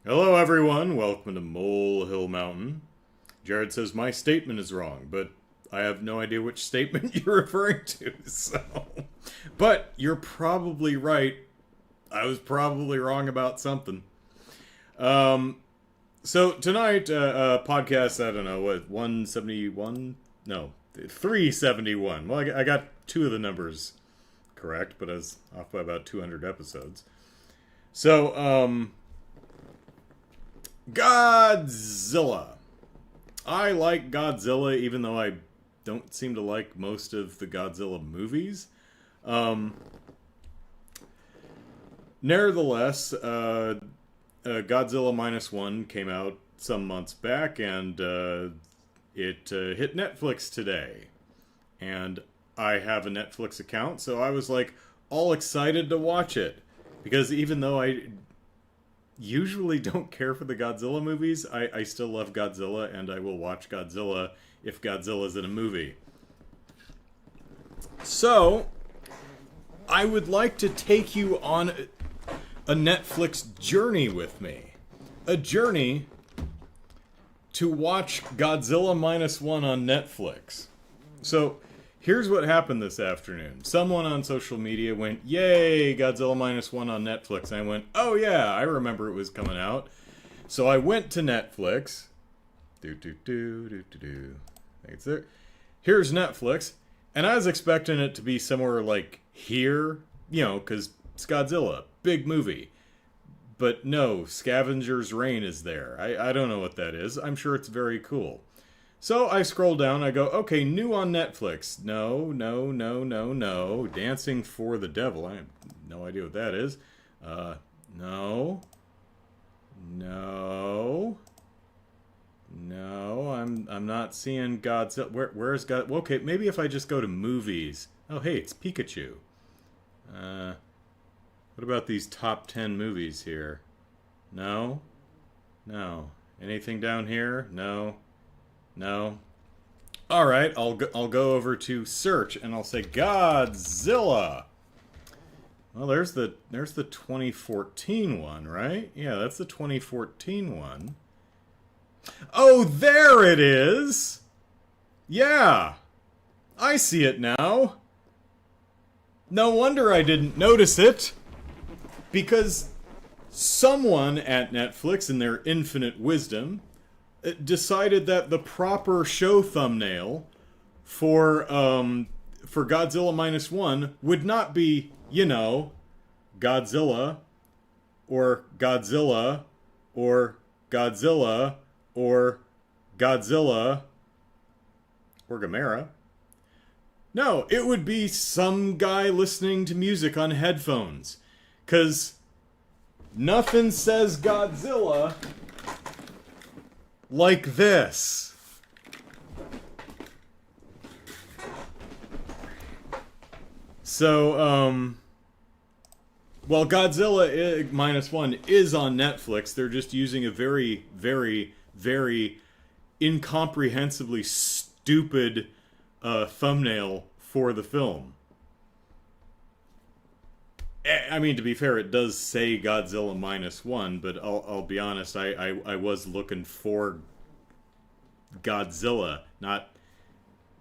Hello, everyone. Welcome to Molehill Mountain. Jared says my statement is wrong, but I have no idea which statement you're referring to. But you're probably right. I was probably wrong about something. So tonight, podcast. I don't know what 171. No, 371. Well, I got two of the numbers correct, but I was off by about 200 episodes. So, Godzilla. I like Godzilla, even though I don't seem to like most of the Godzilla movies. Nevertheless, Godzilla Minus One came out some months back, and it hit Netflix today. And I have a Netflix account, so I was like all excited to watch it. Because even though I usually don't care for the Godzilla movies, I still love Godzilla, and I will watch Godzilla if Godzilla's in a movie. So, I would like to take you on a Netflix journey with me. A journey to watch Godzilla Minus One on Netflix. So, here's what happened this afternoon. Someone on social media went, "Yay, Godzilla Minus One on Netflix." And I went, "Oh yeah, I remember it was coming out." So I went to Netflix. It's there. Here's Netflix. And I was expecting it to be somewhere like here, because it's Godzilla. Big movie. But no, Scavenger's Reign is there. I don't know what that is. I'm sure it's very cool. So I scroll down, I go, okay, new on Netflix. No. Dancing for the Devil. I have no idea what that is. No, I'm not seeing Godzilla. Where's God? Okay, maybe if I just go to movies. Oh, hey, it's Pikachu. What about these top 10 movies here? No. Anything down here? No. All right, I'll go over to search and I'll say Godzilla. Well, there's the 2014 one, right? Yeah, that's the 2014 one. Oh, there it is. Yeah. I see it now. No wonder I didn't notice it. Because someone at Netflix, in their infinite wisdom, decided that the proper show thumbnail for Godzilla Minus One would not be, Godzilla or Godzilla or Godzilla or Godzilla or Gamera. No, it would be some guy listening to music on headphones. 'Cause nothing says Godzilla like this. So, well, Godzilla Minus One is on Netflix. They're just using a very, very, very incomprehensibly stupid thumbnail for the film. I mean, to be fair, it does say Godzilla Minus One, but I'll be honest, I was looking for Godzilla, not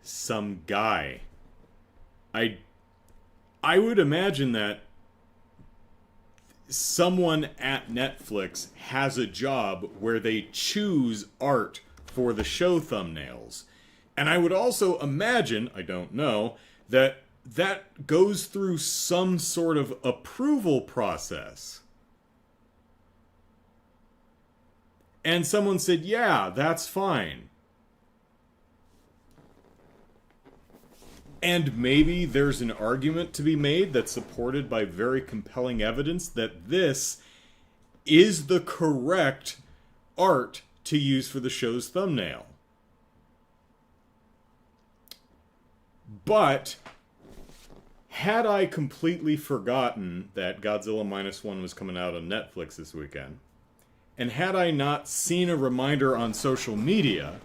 some guy. I would imagine that someone at Netflix has a job where they choose art for the show thumbnails. And I would also imagine, I don't know, that goes through some sort of approval process. And someone said, yeah, that's fine. And maybe there's an argument to be made that's supported by very compelling evidence that this is the correct art to use for the show's thumbnail. But had I completely forgotten that Godzilla Minus One was coming out on Netflix this weekend, and had I not seen a reminder on social media,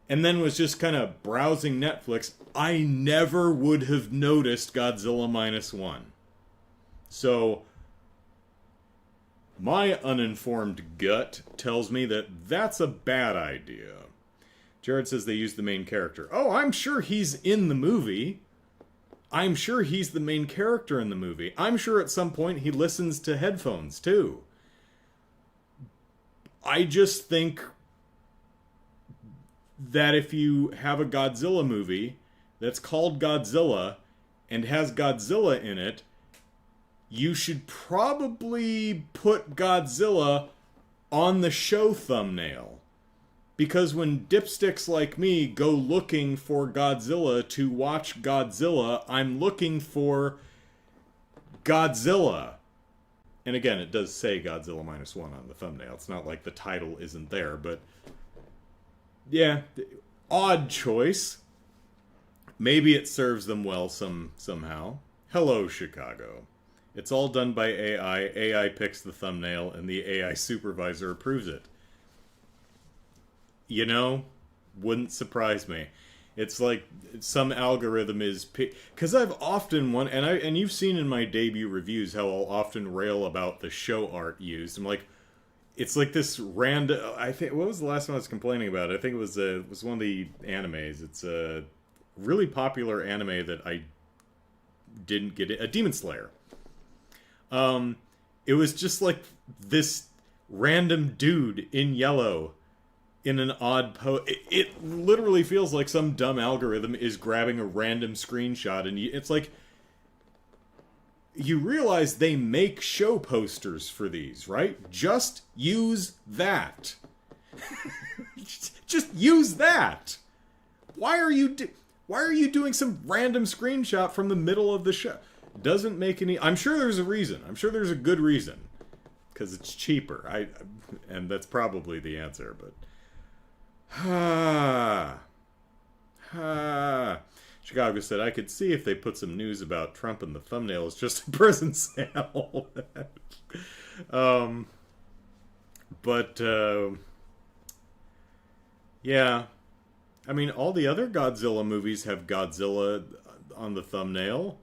and then was just kind of browsing Netflix, I never would have noticed Godzilla Minus One. So, My uninformed gut tells me that that's a bad idea. Jared says they used the main character. Oh, I'm sure he's in the movie. I'm sure he's the main character in the movie. I'm sure at some point he listens to headphones, too. I just think that if you have a Godzilla movie that's called Godzilla and has Godzilla in it, you should probably put Godzilla on the show thumbnail. Because when dipsticks like me go looking for Godzilla to watch Godzilla, I'm looking for Godzilla. And again, it does say Godzilla Minus One on the thumbnail. It's not like the title isn't there, but yeah, odd choice. Maybe it serves them well somehow. Hello, Chicago. It's all done by AI. AI picks the thumbnail, and the AI supervisor approves it. You know, wouldn't surprise me. It's like some algorithm is... Because I've often... And you've seen in my debut reviews how I'll often rail about the show art used. I'm like... It's like this random... I think... What was the last one I was complaining about? I think it was one of the animes. It's a really popular anime that I didn't get it. A Demon Slayer. It was just like this random dude in yellow in an odd pose. It literally feels like some dumb algorithm is grabbing a random screenshot, and it's like... You realize they make show posters for these, right? Just use that. Just use that. Why are you doing some random screenshot from the middle of the show? Doesn't make any... I'm sure there's a reason. I'm sure there's a good reason. Because it's cheaper. And that's probably the answer, but... Chicago said, I could see if they put some news about Trump in the thumbnail. It's just a prison sale. Yeah. I mean, all the other Godzilla movies have Godzilla on the thumbnail.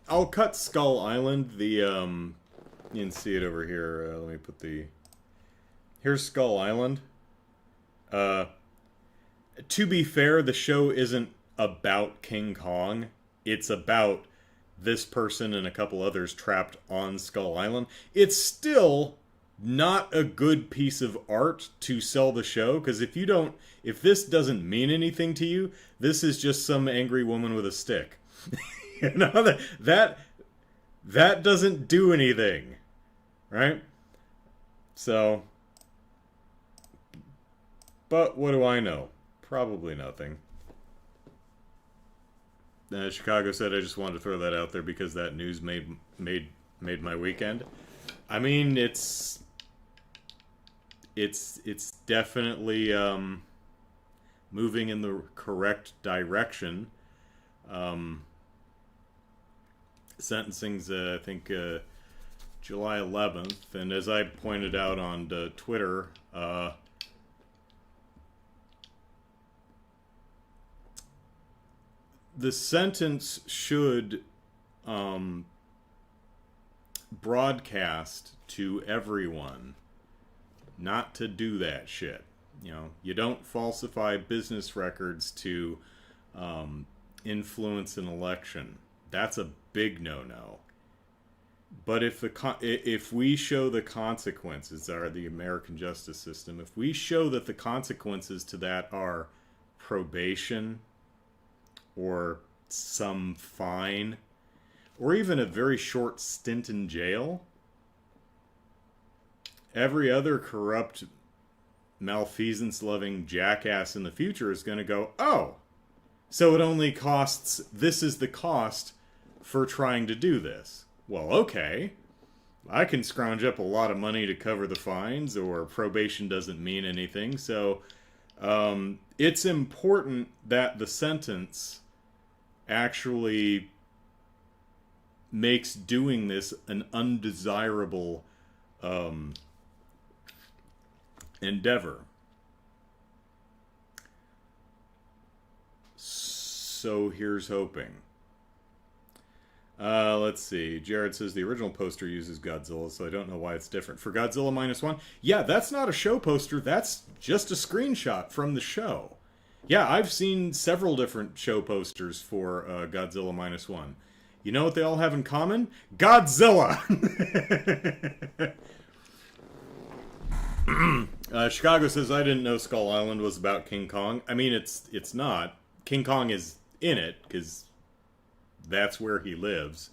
I'll cut Skull Island. You can see it over here. Let me put the... Here's Skull Island. To be fair, the show isn't about King Kong. It's about this person and a couple others trapped on Skull Island. It's still not a good piece of art to sell the show, because if this doesn't mean anything to you, this is just some angry woman with a stick. You know, that doesn't do anything, right? So... But what do I know? Probably nothing. Chicago said I just wanted to throw that out there because that news made my weekend. I mean, it's definitely moving in the correct direction. Sentencing's I think July 11th, and as I pointed out on Twitter. The sentence should broadcast to everyone not to do that shit. You know, you don't falsify business records to influence an election. That's a big no-no. But if we show the consequences are the American justice system, if we show that the consequences to that are probation, or some fine, or even a very short stint in jail, every other corrupt, malfeasance-loving jackass in the future is going to go, oh, so it only costs, this is the cost for trying to do this. Well, okay, I can scrounge up a lot of money to cover the fines, or probation doesn't mean anything, so it's important that the sentence actually makes doing this an undesirable endeavor. So here's hoping. Let's see. Jared says the original poster uses Godzilla, so I don't know why it's different. For Godzilla Minus One, yeah, that's not a show poster. That's just a screenshot from the show. Yeah, I've seen several different show posters for Godzilla Minus One. You know what they all have in common? Godzilla! Chicago says, I didn't know Skull Island was about King Kong. I mean, it's not. King Kong is in it, because that's where he lives.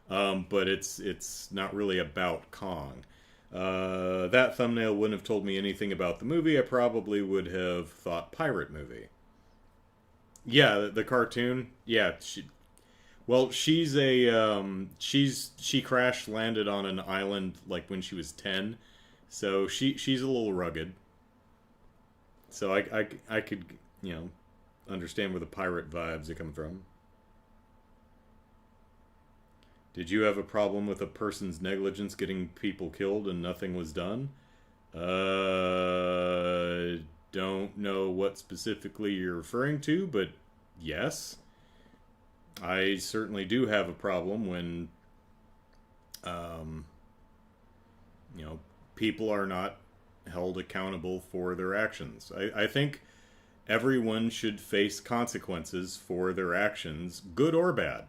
But it's not really about Kong. That thumbnail wouldn't have told me anything about the movie. I probably would have thought pirate movie. Yeah, the cartoon. Yeah, she's she crash landed on an island like when she was 10, so she's a little rugged. So I could understand where the pirate vibes are coming from. Did you have a problem with a person's negligence getting people killed and nothing was done? Don't know what specifically you're referring to, but yes. I certainly do have a problem when, people are not held accountable for their actions. I think everyone should face consequences for their actions, good or bad.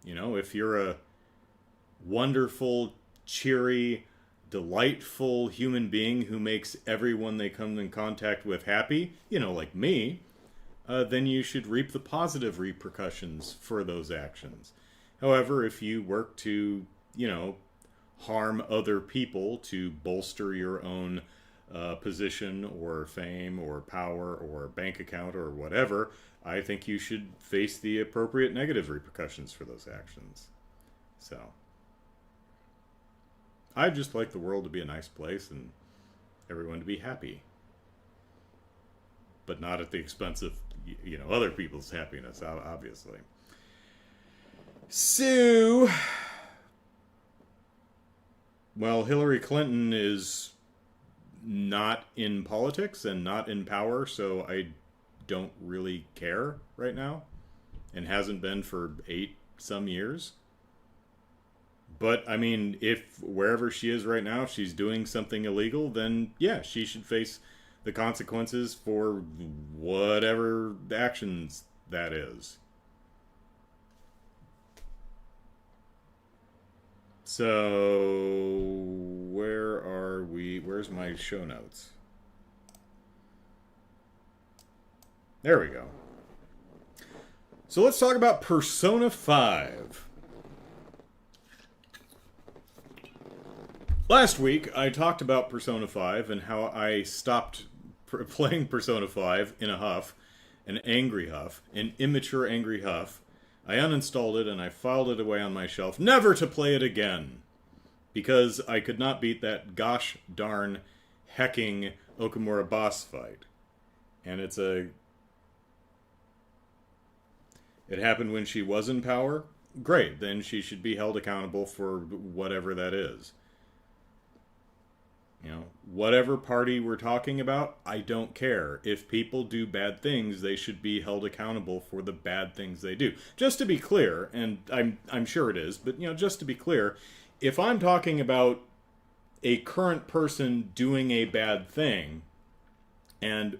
If you're a wonderful, cheery, delightful human being who makes everyone they come in contact with happy, like me, then you should reap the positive repercussions for those actions. However, if you work to, harm other people to bolster your own position or fame or power or bank account or whatever, I think you should face the appropriate negative repercussions for those actions. So, I just like the world to be a nice place and everyone to be happy. But not at the expense of, other people's happiness, obviously. So, well, Hillary Clinton is not in politics and not in power, so I don't really care right now, and hasn't been for 8 some years. But, I mean, if wherever she is right now, if she's doing something illegal, then, yeah, she should face the consequences for whatever actions that is. So, where are we? Where's my show notes? There we go. So let's talk about Persona 5. Last week, I talked about Persona 5 and how I stopped playing Persona 5 in a huff, an angry huff, an immature angry huff. I uninstalled it and I filed it away on my shelf, never to play it again, because I could not beat that gosh darn hecking Okumura boss fight. And it happened when she was in power. Great, then she should be held accountable for whatever that is. Whatever party we're talking about, I don't care. If people do bad things, they should be held accountable for the bad things they do. Just to be clear, and I'm sure it is, but just to be clear, if I'm talking about a current person doing a bad thing and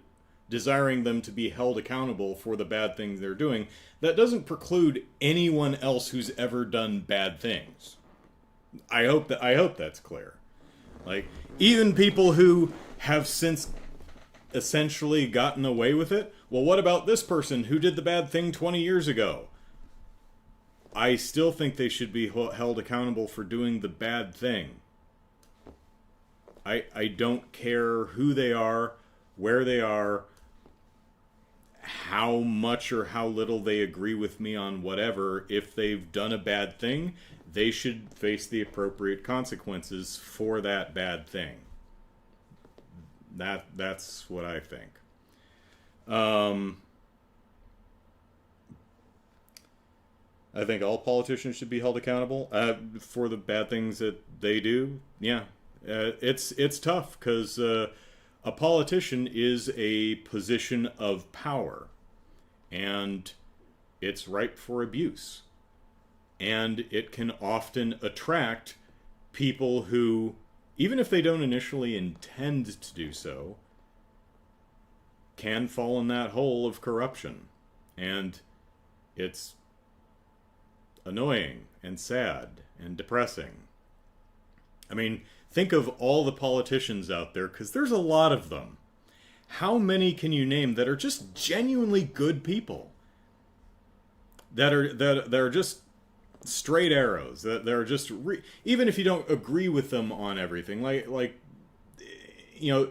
desiring them to be held accountable for the bad things they're doing, that doesn't preclude anyone else who's ever done bad things. I hope that's clear. Like, even people who have since essentially gotten away with it, well, what about this person who did the bad thing 20 years ago? I still think they should be held accountable for doing the bad thing. I don't care who they are, where they are, how much or how little they agree with me on whatever. If they've done a bad thing, they should face the appropriate consequences for that bad thing. That's what I think. I think all politicians should be held accountable for the bad things that they do. Yeah, it's tough because a politician is a position of power, and it's ripe for abuse. And it can often attract people who, even if they don't initially intend to do so, can fall in that hole of corruption. And it's annoying and sad and depressing. I mean, think of all the politicians out there, because there's a lot of them. How many can you name that are just genuinely good people? That are just straight arrows. That are just even if you don't agree with them on everything, like you know,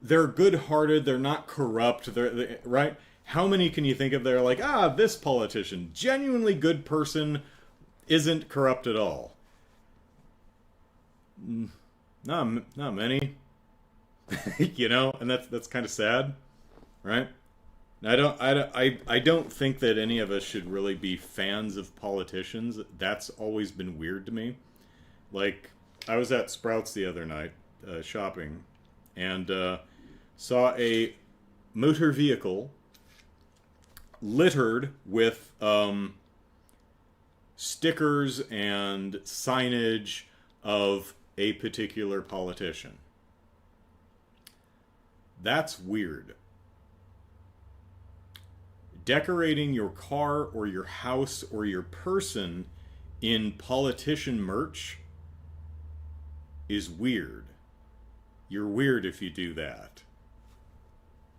they're good-hearted. They're not corrupt. They're right. How many can you think of that are like, this politician, genuinely good person, isn't corrupt at all? Not many. You know, and that's kind of sad, right? I don't think that any of us should really be fans of politicians. That's always been weird to me. Like, I was at Sprouts the other night, shopping, and saw a motor vehicle littered with stickers and signage of a particular politician. That's weird. Decorating your car or your house or your person in politician merch is weird. You're weird if you do that,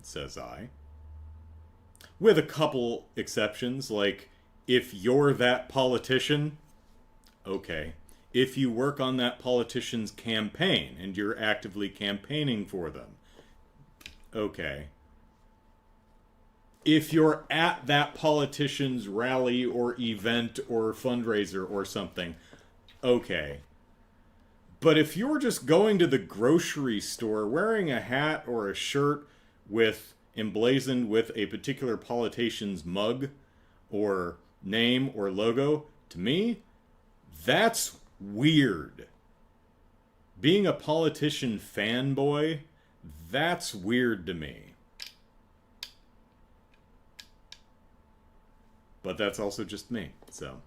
says I. With a couple exceptions, like if you're that politician, okay. If you work on that politician's campaign and you're actively campaigning for them, okay. If you're at that politician's rally or event or fundraiser or something, okay. But if you're just going to the grocery store wearing a hat or a shirt with emblazoned with a particular politician's mug or name or logo, to me, that's weird. Being a politician fanboy, that's weird to me. But that's also just me, so.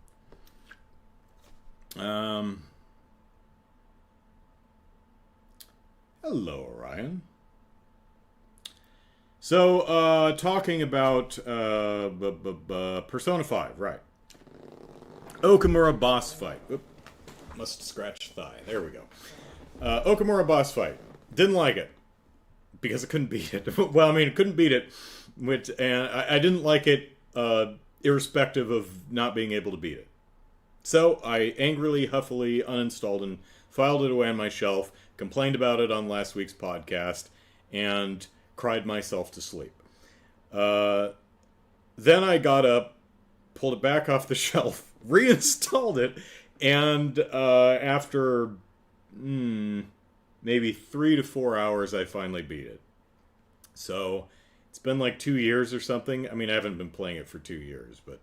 Hello, Orion. So, talking about Persona 5, right. Okumura boss fight. Oop, must scratch thigh. There we go. Okumura boss fight. Didn't like it. Because I couldn't beat it. Well, I mean, couldn't beat it. And I didn't like it, irrespective of not being able to beat it. So, I angrily, huffily uninstalled and filed it away on my shelf, complained about it on last week's podcast, and cried myself to sleep. Then I got up, pulled it back off the shelf, reinstalled it, and after maybe 3 to 4 hours, I finally beat it. So, it's been like 2 years or something. I mean, I haven't been playing it for 2 years, but,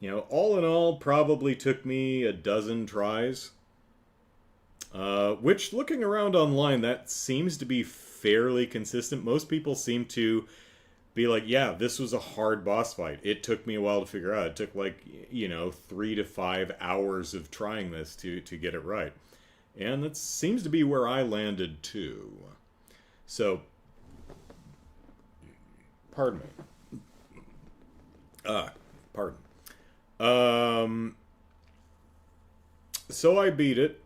you know, all in all, probably took me a dozen tries. Which, looking around online, that seems to be fairly consistent. Most people seem to be like, yeah, this was a hard boss fight. It took me a while to figure out. It took, like, you know, 3 to 5 hours of trying this to get it right. And that seems to be where I landed, too. So, pardon me. Pardon. So I beat it.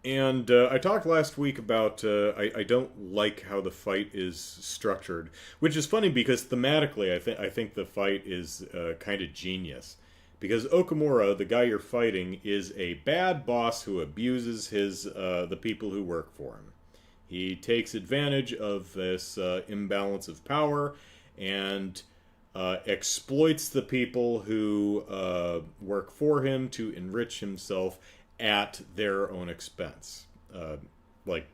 And I talked last week about I don't like how the fight is structured, which is funny because thematically I think the fight is kind of genius. Because Okumura, the guy you're fighting, is a bad boss who abuses the people who work for him. He takes advantage of this imbalance of power and exploits the people who work for him to enrich himself at their own expense, like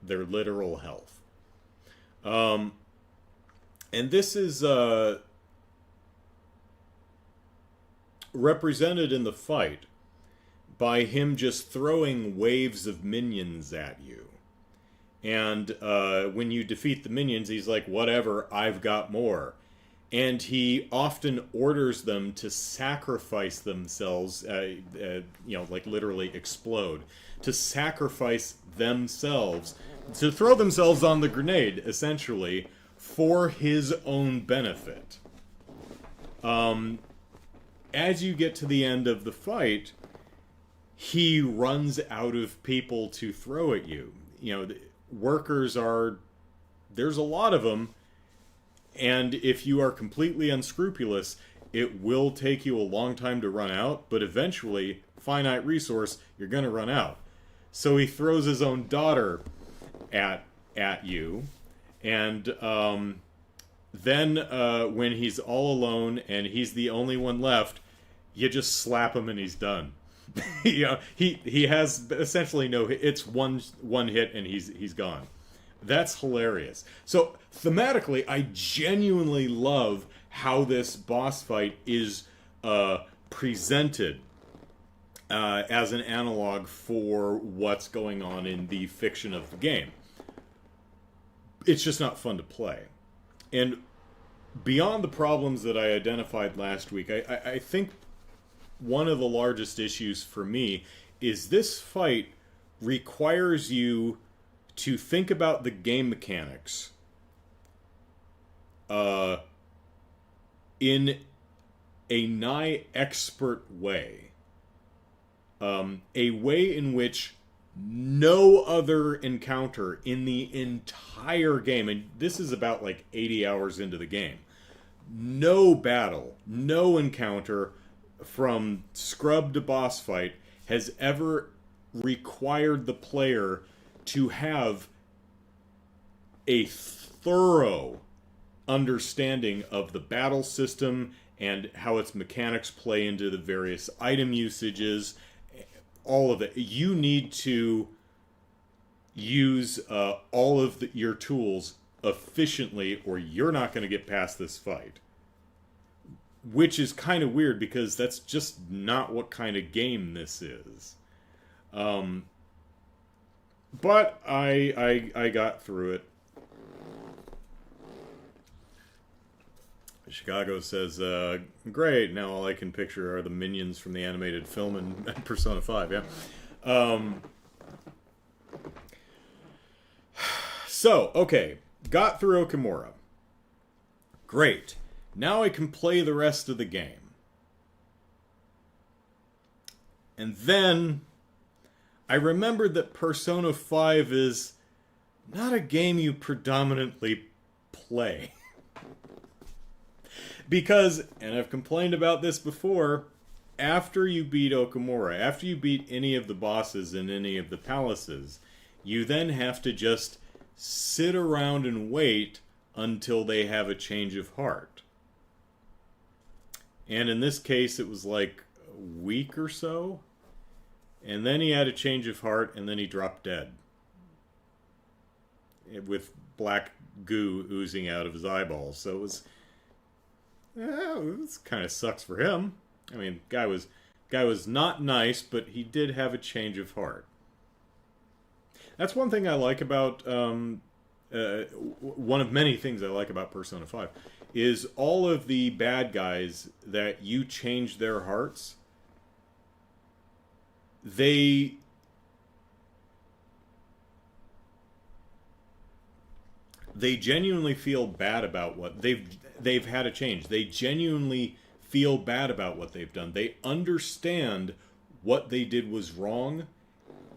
their literal health. And this is represented in the fight by him just throwing waves of minions at you. And when you defeat the minions, he's like, whatever, I've got more. and he often orders them to sacrifice themselves, like literally explode, to sacrifice themselves, to throw themselves on the grenade, essentially, for his own benefit. As you get to the end of the fight, he runs out of people to throw at you. The workers there's a lot of them, and if you are completely unscrupulous, it will take you a long time to run out, but eventually, finite resource, you're going to run out. So he throws his own daughter at you, and then when he's all alone and he's the only one left, you just slap him and he's done. He has essentially no hit. It's one hit and he's gone. That's hilarious. So thematically, I genuinely love how this boss fight is presented as an analog for what's going on in the fiction of the game. It's just not fun to play. And beyond the problems that I identified last week, I think one of the largest issues for me is this fight requires you to think about the game mechanics in a nigh expert way. A way in which no other encounter in the entire game, and this is about like 80 hours into the game, no battle, no encounter from scrub to boss fight has ever required the player to have a thorough understanding of the battle system and how its mechanics play into the various item usages, all of it. You need to use all of your tools efficiently or you're not going to get past this fight. Which is kind of weird because that's just not what kind of game this is. But I got through it. Chicago says, great, now all I can picture are the minions from the animated film in Persona 5, yeah. So, okay, got through Okumura. Great. Now I can play the rest of the game. And then I remembered that Persona 5 is not a game you predominantly play. Because, and I've complained about this before, after you beat Okumura, after you beat any of the bosses in any of the palaces, you then have to just sit around and wait until they have a change of heart. And in this case, it was like a week or so. And then he had a change of heart, and then he dropped dead. With black goo oozing out of his eyeballs. So it kind of sucks for him. I mean, guy was not nice, but he did have a change of heart. That's one thing I like about, one of many things I like about Persona 5, is all of the bad guys that you change their hearts, they genuinely feel bad about what they've had a change. They genuinely feel bad about what they've done. They understand what they did was wrong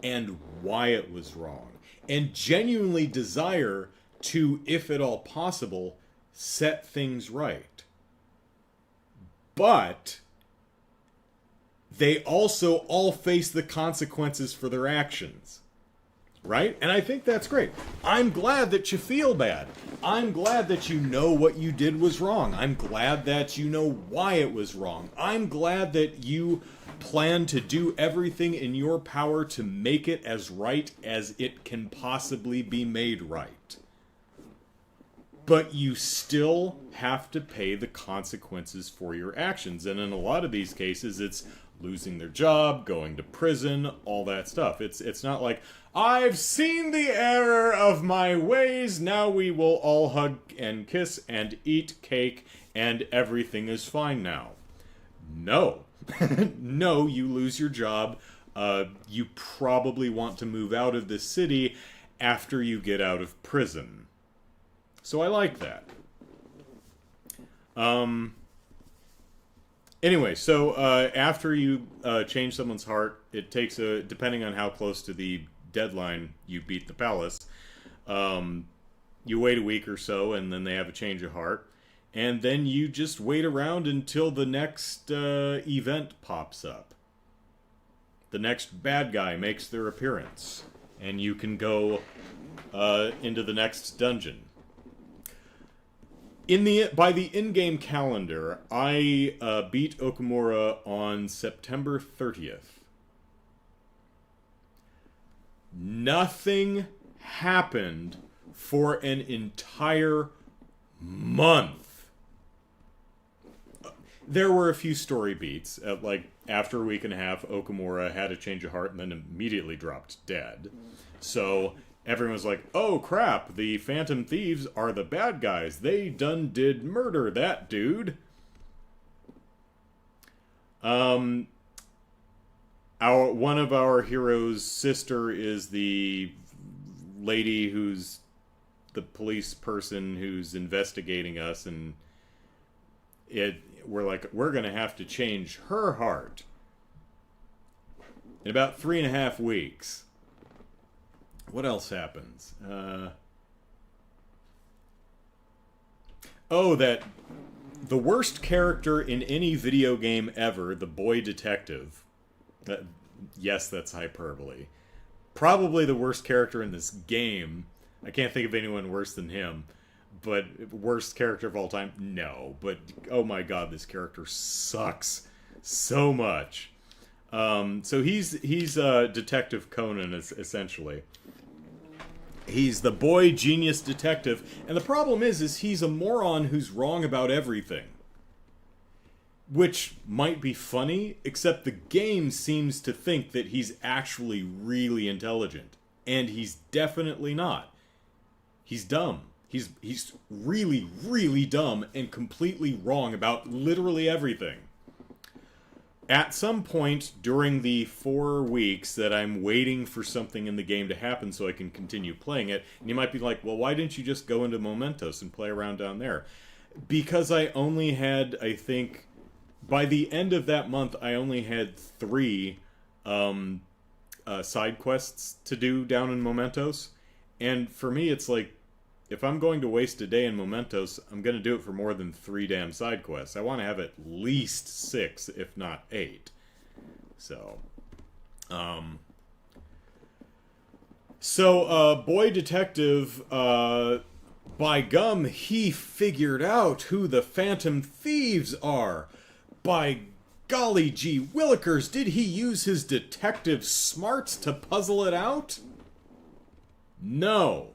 and why it was wrong, and genuinely desire to, if at all possible, set things right. But they also all face the consequences for their actions. Right? And I think that's great. I'm glad that you feel bad. I'm glad that you know what you did was wrong. I'm glad that you know why it was wrong. I'm glad that you plan to do everything in your power to make it as right as it can possibly be made right. but you still have to pay the consequences for your actions. And in a lot of these cases, it's losing their job, going to prison, all that stuff. It's not like, I've seen the error of my ways, now we will all hug and kiss and eat cake, and everything is fine now. No. No, you lose your job. You probably want to move out of this city after you get out of prison. So I like that. Anyway, so after you change someone's heart, it takes depending on how close to the deadline you beat the palace, you wait a week or so, and then they have a change of heart. And then you just wait around until the next event pops up. The next bad guy makes their appearance. And you can go into the next dungeon. By the in-game calendar, I beat Okumura on September 30th. Nothing happened for an entire month. There were a few story beats. Like, after a week and a half, Okumura had a change of heart and then immediately dropped dead. So everyone was like, oh crap, the Phantom Thieves are the bad guys. They done did murder that dude. One of our heroes' sister is the lady who's the police person who's investigating us, and we're like, we're gonna have to change her heart in about 3.5 weeks. What else happens? That the worst character in any video game ever, the boy detective. Yes, that's hyperbole. Probably the worst character in this game. I can't think of anyone worse than him. But worst character of all time? No. But, oh my god, this character sucks so much. So he's Detective Conan, essentially. He's the boy genius detective. And the problem is he's a moron who's wrong about everything. Which might be funny, except the game seems to think that he's actually really intelligent. And he's definitely not. He's dumb. He's really, really dumb and completely wrong about literally everything. At some point during the 4 weeks that I'm waiting for something in the game to happen so I can continue playing it, and you might be like, well, why didn't you just go into Mementos and play around down there? Because I only had, I think, by the end of that month, I only had 3 side quests to do down in Mementos. And for me, it's like, if I'm going to waste a day in Mementos, I'm going to do it for more than 3 damn side quests. I want to have at least 6, if not 8. So, Boy Detective, by gum, he figured out who the Phantom Thieves are. By golly gee willikers, did he use his detective smarts to puzzle it out? No.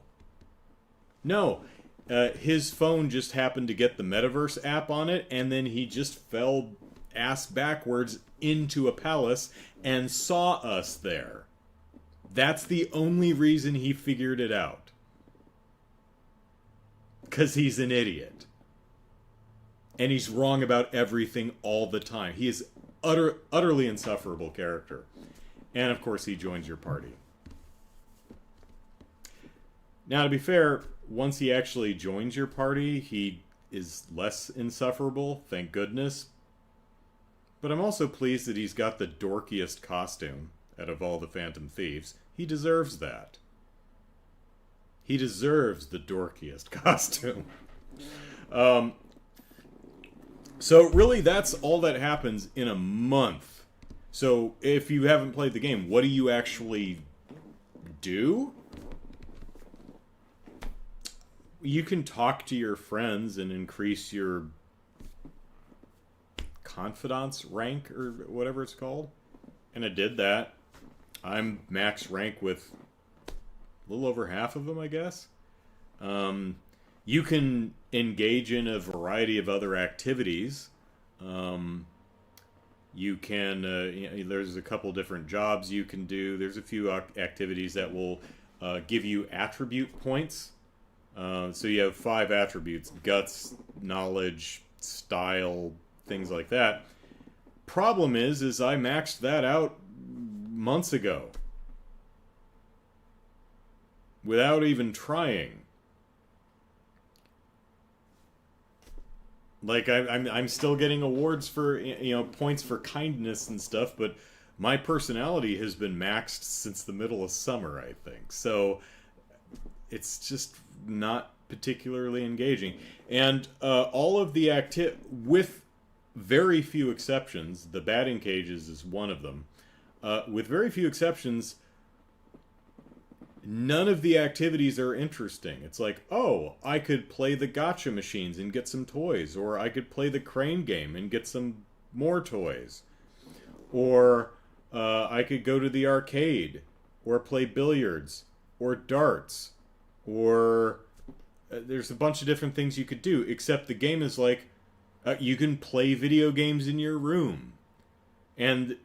His phone just happened to get the Metaverse app on it, and then he just fell ass backwards into a palace and saw us there. That's the only reason he figured it out. 'Cause he's an idiot. And he's wrong about everything all the time. He is utterly insufferable character. And of course he joins your party. Now, to be fair, once he actually joins your party, he is less insufferable, thank goodness. But I'm also pleased that he's got the dorkiest costume out of all the Phantom Thieves. He deserves that. He deserves the dorkiest costume. So really, that's all that happens in a month. So if you haven't played the game, what do you actually do? You can talk to your friends and increase your confidence rank, or whatever it's called. And I did that. I'm max rank with a little over half of them, I guess. You can engage in a variety of other activities. Um, you can, there's a couple different jobs you can do. There's a few activities that will give you attribute points. So you have 5 attributes: guts, knowledge, style, things like that. Problem is I maxed that out months ago without even trying. Like I'm still getting awards for points for kindness and stuff, but my personality has been maxed since the middle of summer, I think. So it's just not particularly engaging. And all of the with very few exceptions, the batting cages is one of them. With very few exceptions, none of the activities are interesting. It's like, oh, I could play the gotcha machines and get some toys, or I could play the crane game and get some more toys, or I could go to the arcade, or play billiards, or darts, or there's a bunch of different things you could do, except the game is like, you can play video games in your room. And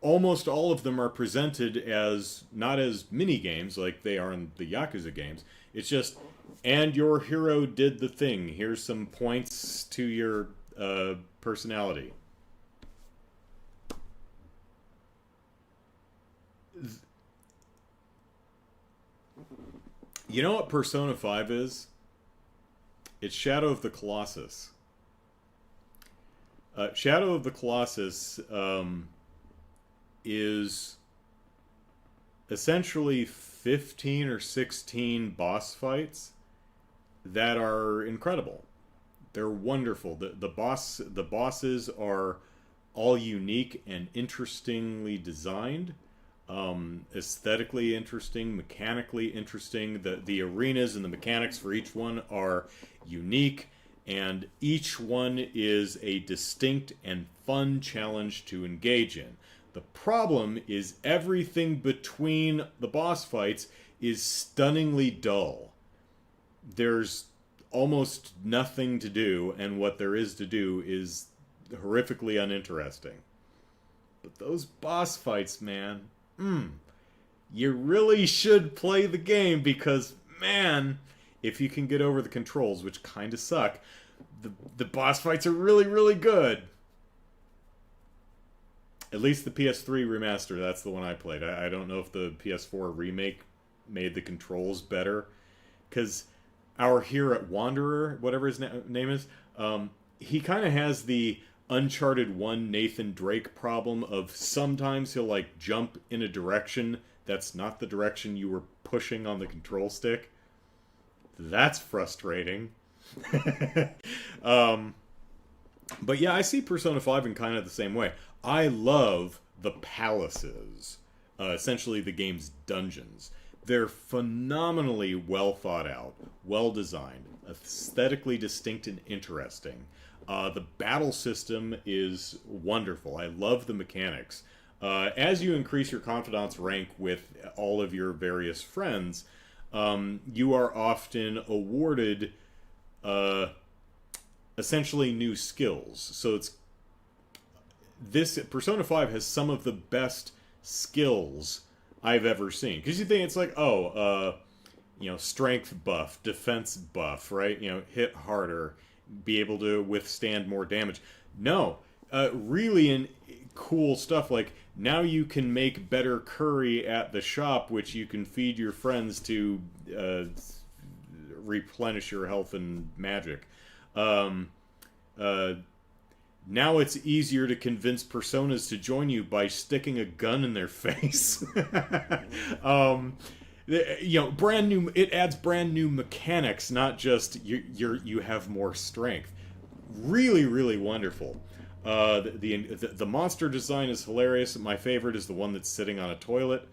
almost all of them are presented as, not as mini games like they are in the Yakuza games. It's just, and your hero did the thing. Here's some points to your personality. You know what Persona 5 is? It's Shadow of the Colossus. Shadow of the Colossus is essentially 15 or 16 boss fights that are incredible. They're wonderful. The bosses are all unique and interestingly designed. Aesthetically interesting, mechanically interesting. The arenas and the mechanics for each one are unique, and each one is a distinct and fun challenge to engage in. The problem is everything between the boss fights is stunningly dull. There's almost nothing to do, and what there is to do is horrifically uninteresting. But those boss fights, man, you really should play the game, because, man, if you can get over the controls, which kind of suck, the boss fights are really, really good. At least the PS3 remaster, that's the one I played. I don't know if the PS4 remake made the controls better, because our hero, Wanderer, whatever his name is, he kind of has the Uncharted 1 Nathan Drake problem of sometimes he'll like jump in a direction that's not the direction you were pushing on the control stick. That's frustrating. But yeah, I see Persona 5 in kind of the same way. I love the palaces, essentially the game's dungeons. They're phenomenally well thought out, well designed, aesthetically distinct and interesting. The battle system is wonderful. I love the mechanics. As you increase your confidence rank with all of your various friends, you are often awarded essentially new skills. So this Persona 5 has some of the best skills I've ever seen. Because you think it's like, strength buff, defense buff, right? Hit harder, be able to withstand more damage. No, really cool stuff. Like, now you can make better curry at the shop, which you can feed your friends to replenish your health and magic. Now it's easier to convince personas to join you by sticking a gun in their face. Brand new. It adds brand new mechanics, not just you have more strength. Really, really wonderful. The monster design is hilarious. My favorite is the one that's sitting on a toilet.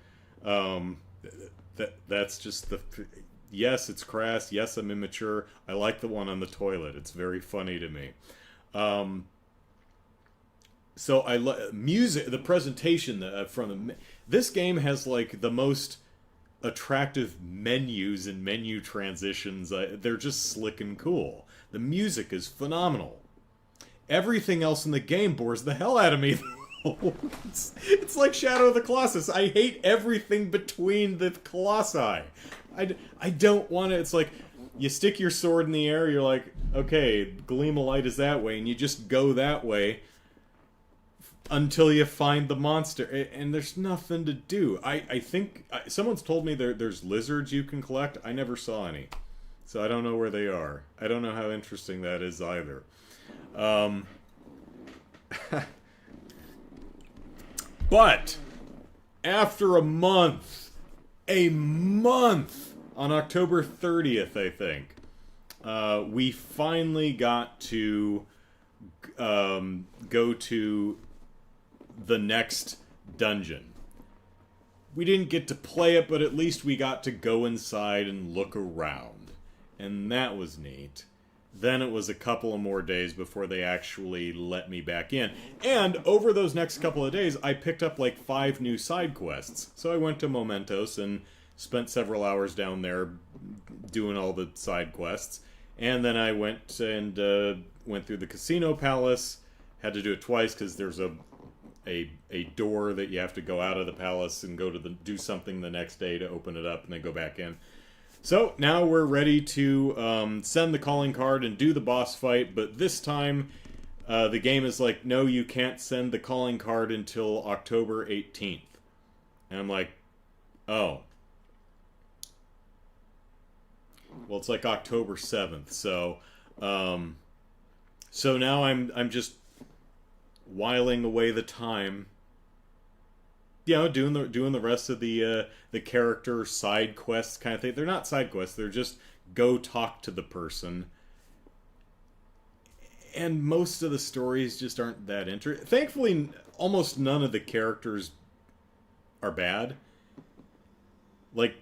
That's just the. Yes, it's crass. Yes, I'm immature. I like the one on the toilet. It's very funny to me. So I music. The presentation from this game has like the most attractive menus and menu transitions. They're just slick and cool. The music is phenomenal. Everything else in the game bores the hell out of me. It's like Shadow of the Colossus. I hate everything between the colossi. I don't want to. It's like you stick your sword in the air. You're like, okay, gleam of light is that way, and you just go that way until you find the monster, and there's nothing to do. I think someone's told me there's lizards you can collect. I never saw any, so I don't know where they are. I don't know how interesting that is either. But after a month, on October 30th, I think, we finally got to go to the next dungeon. We didn't get to play it, but at least we got to go inside and look around. And that was neat. Then it was a couple of more days before they actually let me back in. And over those next couple of days, I picked up like 5 new side quests. So I went to Mementos and spent several hours down there doing all the side quests. And then I went and went through the Casino Palace. Had to do it twice because there's a door that you have to go out of the palace and go to do something the next day to open it up and then go back in. So now we're ready to send the calling card and do the boss fight, but this time the game is like, no, you can't send the calling card until October 18th. And I'm like, oh. Well, it's like October 7th, so so now I'm just whiling away the time, you know, doing the rest of the character side quests kind of thing. They're not side quests, they're just go talk to the person. And most of the stories just aren't that interesting. Thankfully, almost none of the characters are bad. Like,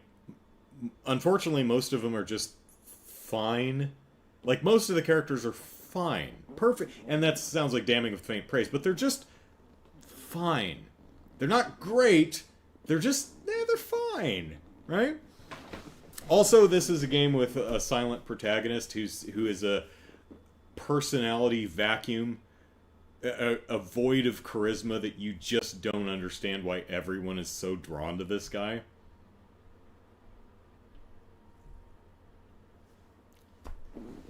unfortunately, most of them are just fine. Like, most of the characters are fine. Perfect. And that sounds like damning with faint praise, but they're just fine. They're not great. They're just, they're fine, right? Also, this is a game with a silent protagonist who is a personality vacuum, a void of charisma that you just don't understand why everyone is so drawn to this guy.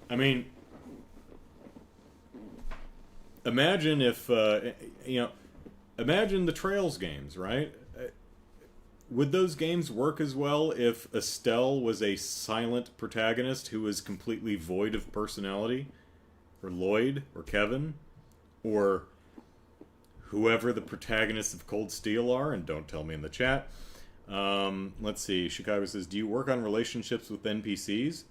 I mean, imagine if, imagine the Trails games, right? Would those games work as well if Estelle was a silent protagonist who was completely void of personality? Or Lloyd? Or Kevin? Or whoever the protagonists of Cold Steel are? And don't tell me in the chat. Let's see. Chicago says, do you work on relationships with NPCs?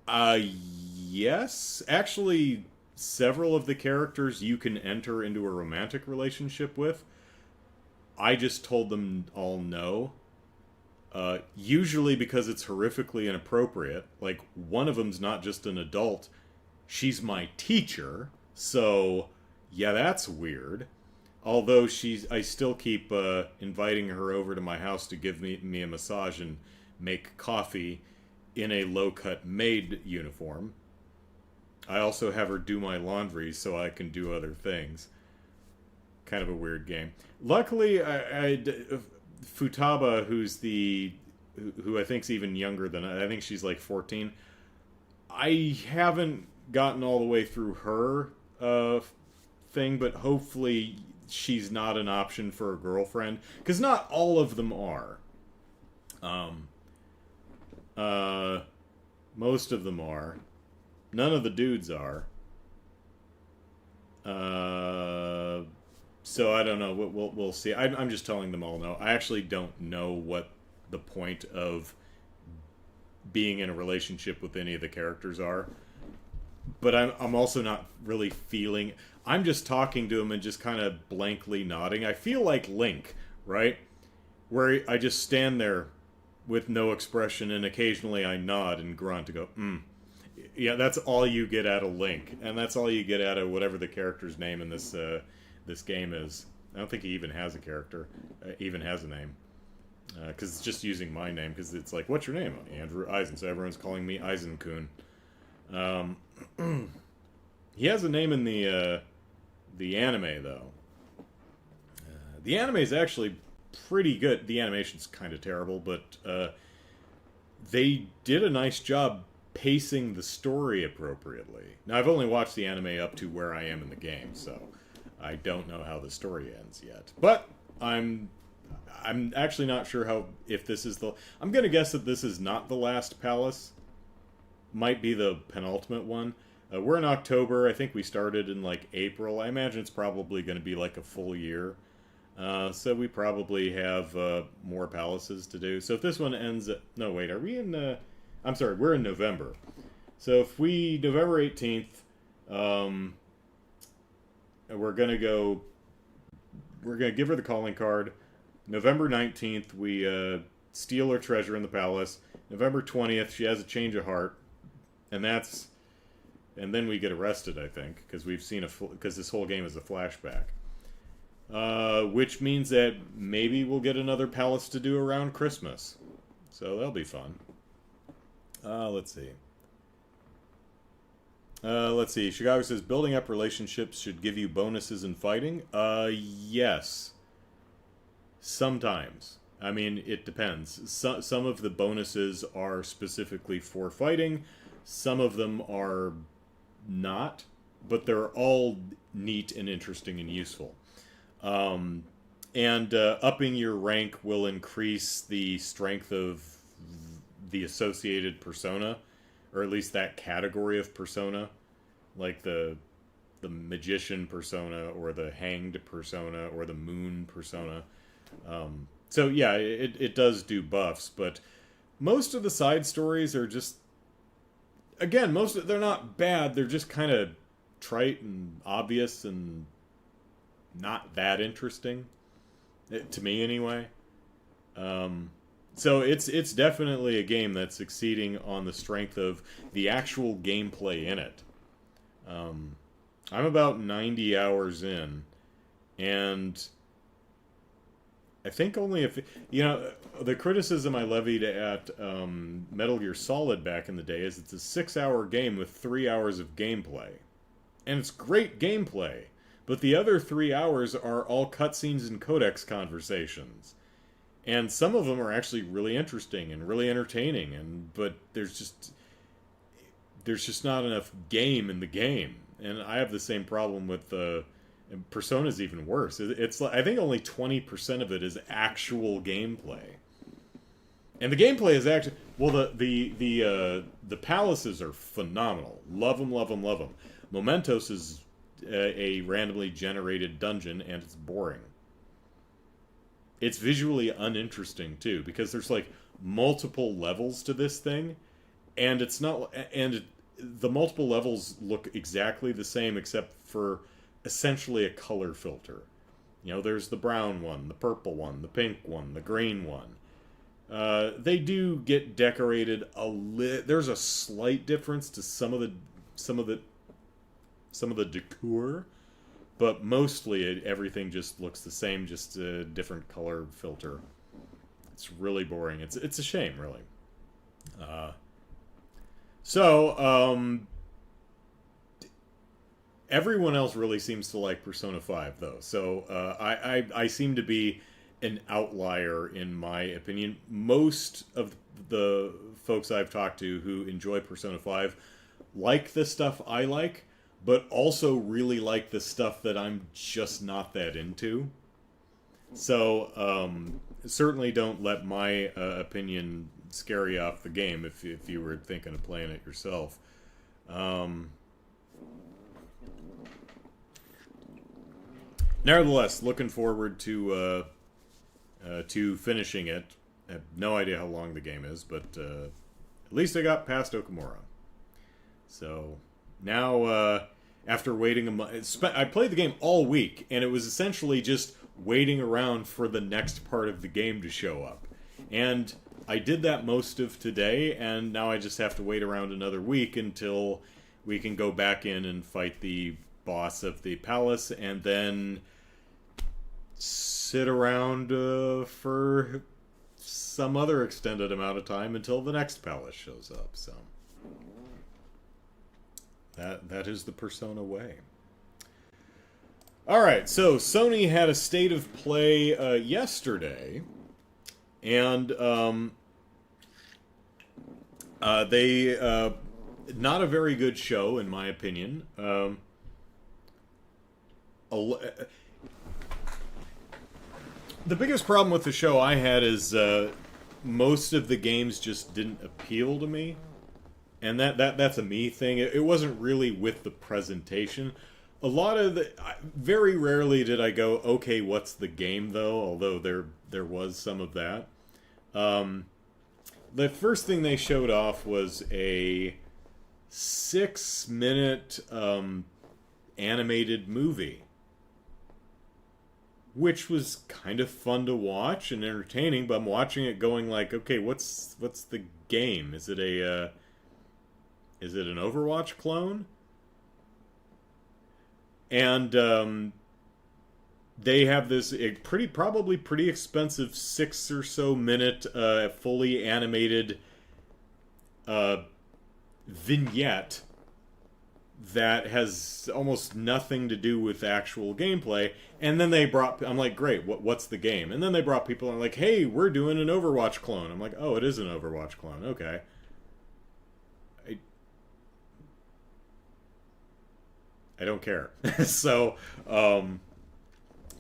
Yes. Actually, several of the characters you can enter into a romantic relationship with. I just told them all no. Usually because it's horrifically inappropriate. Like, one of them's not just an adult. She's my teacher. So, yeah, that's weird. Although I still keep inviting her over to my house to give me a massage and make coffee in a low-cut maid uniform. I also have her do my laundry so I can do other things. Kind of a weird game. Luckily, Futaba, who I think's even younger than I think she's like 14. I haven't gotten all the way through her thing, but hopefully she's not an option for a girlfriend, because not all of them are. Most of them are. None of the dudes are. So I don't know. We'll see. I'm just telling them all no. I actually don't know what the point of being in a relationship with any of the characters are. But I'm also not really feeling... I'm just talking to him and just kind of blankly nodding. I feel like Link, right? Where I just stand there with no expression, and occasionally I nod and grunt to go, Yeah, that's all you get out of Link. And that's all you get out of whatever the character's name in this game is. I don't think he even has a character. Even has a name. Because it's just using my name, because it's like, what's your name? Andrew Eisen, so everyone's calling me Eisen-kun. He has a name in the anime, though. The anime is actually pretty good. The animation's kind of terrible, but they did a nice job pacing the story appropriately. Now, I've only watched the anime up to where I am in the game, so I don't know how the story ends yet. But I'm actually not sure if this is the... I'm going to guess that this is not the last palace. Might be the penultimate one. We're in October. I think we started in, like, April. I imagine it's probably going to be, like, a full year. So we probably have more palaces to do. So if this one ends at... No, wait, are we in... I'm sorry, we're in November. So if we... November 18th, we're going to go... We're going to give her the calling card. November 19th, we steal her treasure in the palace. November 20th, she has a change of heart. And that's... And then we get arrested, I think, because we've seen because this whole game is a flashback. Which means that maybe we'll get another palace to do around Christmas. So that'll be fun. Let's see. Chicago says, building up relationships should give you bonuses in fighting. Yes. Sometimes. I mean, it depends. Some of the bonuses are specifically for fighting. Some of them are not. But they're all neat and interesting and useful. Upping your rank will increase the strength of the associated persona, or at least that category of persona, like the magician persona, or the hanged persona, or the moon persona. So yeah, it does do buffs, but most of the side stories are just, again, they're not bad, they're just kind of trite and obvious and not that interesting, to me anyway. So it's definitely a game that's succeeding on the strength of the actual gameplay in it. I'm about 90 hours in, and I think only if... You know, the criticism I levied at Metal Gear Solid back in the day is it's a 6-hour game with 3 hours of gameplay. And it's great gameplay. But the other 3 hours are all cutscenes and codex conversations. And some of them are actually really interesting and really entertaining, but there's just not enough game in the game. And I have the same problem with Persona's even worse. It's I think only 20% of it is actual gameplay. And the gameplay is actually... Well, the palaces are phenomenal. Love them, love them, love them. Mementos is a randomly generated dungeon, and it's boring. It's visually uninteresting too, because there's like multiple levels to this thing, and it's not, the multiple levels look exactly the same except for essentially a color filter. You know, there's the brown one, the purple one, the pink one, the green one. They do get decorated there's a slight difference to some of the decor, but mostly everything just looks the same, just a different color filter. It's really boring. It's a shame, really. Everyone else really seems to like Persona 5, though. So I seem to be an outlier, in my opinion. Most of the folks I've talked to who enjoy Persona 5 like the stuff I like, but also really like the stuff that I'm just not that into. So, certainly don't let my opinion scare you off the game if you were thinking of playing it yourself. Nevertheless, looking forward to finishing it. I have no idea how long the game is, but at least I got past Okumura. So... Now, after waiting a month... I played the game all week, and it was essentially just waiting around for the next part of the game to show up. And I did that most of today, and now I just have to wait around another week until we can go back in and fight the boss of the palace, and then sit around for some other extended amount of time until the next palace shows up. So that is the Persona way. All right, so Sony had a state of play yesterday, and they not a very good show in my opinion. The biggest problem with the show I had is most of the games just didn't appeal to me, and that's a me thing. It wasn't really with the presentation. A lot of very rarely did I go, okay, what's the game though? Although there was some of that. The first thing they showed off was a 6-minute animated movie, which was kind of fun to watch and entertaining, but I'm watching it going like, okay, what's the game? Is it an Overwatch clone? And they have this probably pretty expensive 6 or so minute fully animated vignette that has almost nothing to do with actual gameplay. And then I'm like, great, what's the game? And then they brought people and like, hey, we're doing an Overwatch clone. I'm like, oh, it is an Overwatch clone. Okay. I don't care. So,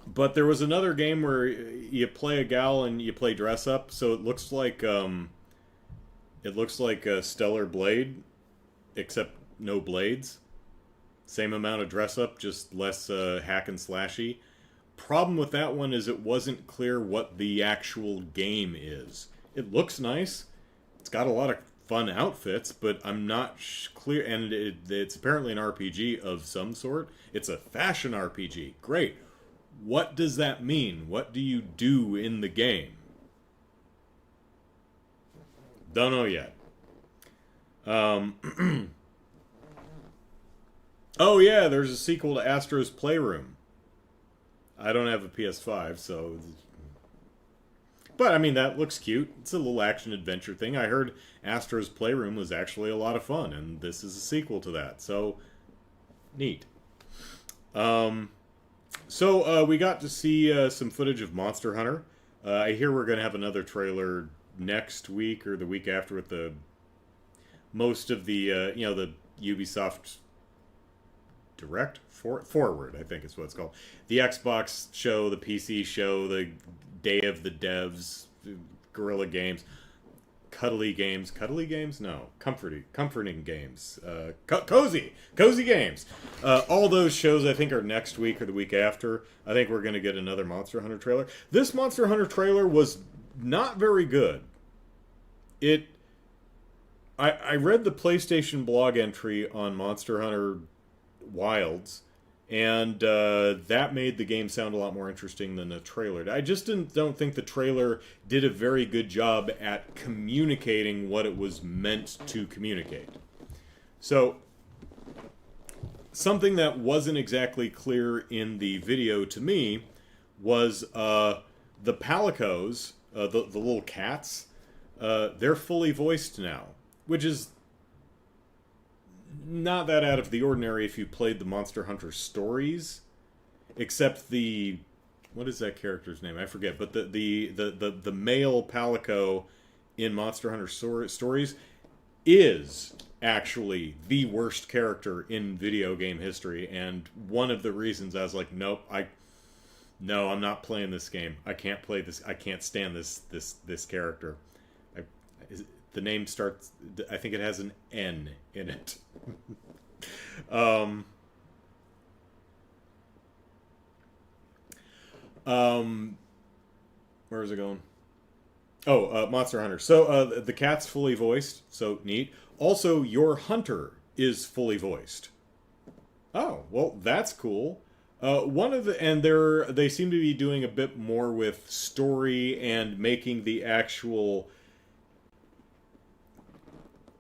but there was another game where you play a gal and you play dress up. So it looks like a Stellar Blade, except no blades. Same amount of dress up, just less hack and slashy. Problem with that one is it wasn't clear what the actual game is. It looks nice. It's got a lot of fun outfits, but I'm not clear. And it's apparently an RPG of some sort. It's a fashion RPG. Great. What does that mean? What do you do in the game? Don't know yet. Oh yeah, there's a sequel to Astro's Playroom. I don't have a PS5, so... But, I mean, that looks cute. It's a little action-adventure thing. I heard Astro's Playroom was actually a lot of fun, and this is a sequel to that. So, neat. So, we got to see some footage of Monster Hunter. I hear we're going to have another trailer next week or the week after with most of the, the Ubisoft Direct? Forward, I think is what it's called. The Xbox show, the PC show, the Day of the Devs, Guerrilla Games, Cuddly Games. Cuddly Games? No. Comforting Games. Cozy Games. All those shows, I think, are next week or the week after. I think we're going to get another Monster Hunter trailer. This Monster Hunter trailer was not very good. I read the PlayStation blog entry on Monster Hunter Wilds, and that made the game sound a lot more interesting than the trailer. I just don't think the trailer did a very good job at communicating what it was meant to communicate. So, something that wasn't exactly clear in the video to me was the Palicos, the little cats, they're fully voiced now, which is not that out of the ordinary if you played the Monster Hunter stories, except what is that character's name? I forget, but the male Palico in Monster Hunter stories is actually the worst character in video game history, and one of the reasons I was like, nope, no, I'm not playing this game. I can't play this. I can't stand this character. The name starts, I think it has an N in it. Where is it going? Oh, Monster Hunter. So, the cat's fully voiced, so neat. Also, your hunter is fully voiced. Oh, well, that's cool. They seem to be doing a bit more with story and making the actual